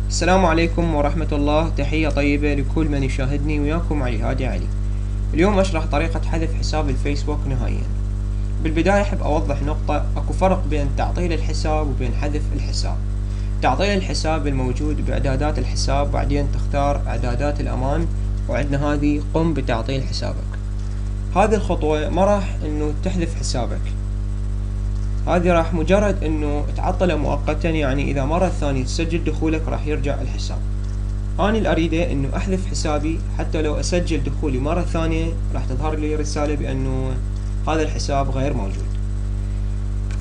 السلام عليكم ورحمة الله. تحية طيبة لكل من يشاهدني، وياكم علي هادي علي. اليوم أشرح طريقة حذف حساب الفيسبوك نهائيا. بالبداية أحب أوضح نقطة: أكو فرق بين تعطيل الحساب وبين حذف الحساب. تعطيل الحساب الموجود بإعدادات الحساب، بعدين تختار إعدادات الأمان، وعندنا هذه قم بتعطيل حسابك. هذه الخطوة ما راح إنه تحذف حسابك، هذه راح مجرد انه تعطله مؤقتا، يعني اذا مرة ثانية تسجل دخولك راح يرجع الحساب. انا اللي اريده انه احذف حسابي، حتى لو اسجل دخولي مرة ثانية راح تظهر لي رسالة بانه هذا الحساب غير موجود.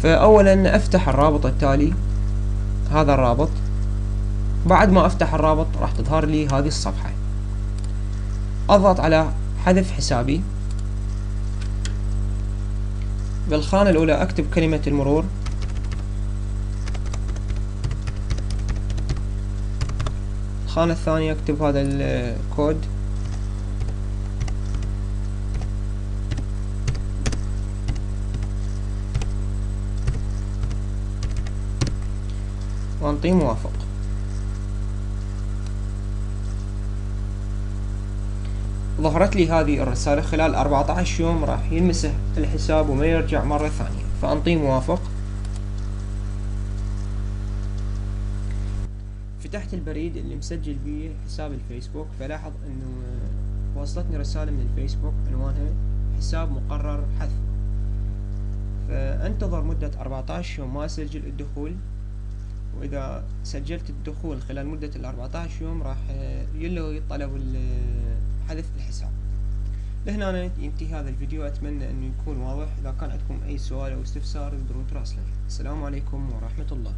فاولا افتح الرابط التالي، هذا الرابط. بعد ما افتح الرابط راح تظهر لي هذه الصفحة، اضغط على حذف حسابي. بالخانة الأولى أكتب كلمة المرور، الخانة الثانية أكتب هذا الكود، وأنطي موافق. ظهرت لي هذه الرسالة: خلال 14 يوم راح ينمسح الحساب وما يرجع مرة ثانية، فأنطي موافق. فتحت البريد اللي مسجل به حساب الفيسبوك، فلاحظ انه وصلتني رسالة من الفيسبوك عنوانها حساب مقرر حذفه. فانتظر مدة 14 يوم ما اسجل الدخول، واذا سجلت الدخول خلال مدة 14 يوم راح يلغي طلب حذف الحساب. لهنا ينتهي هذا الفيديو، اتمنى انه يكون واضح. اذا كان عندكم اي سؤال او استفسار تقدرون تراسلوني. السلام عليكم ورحمة الله.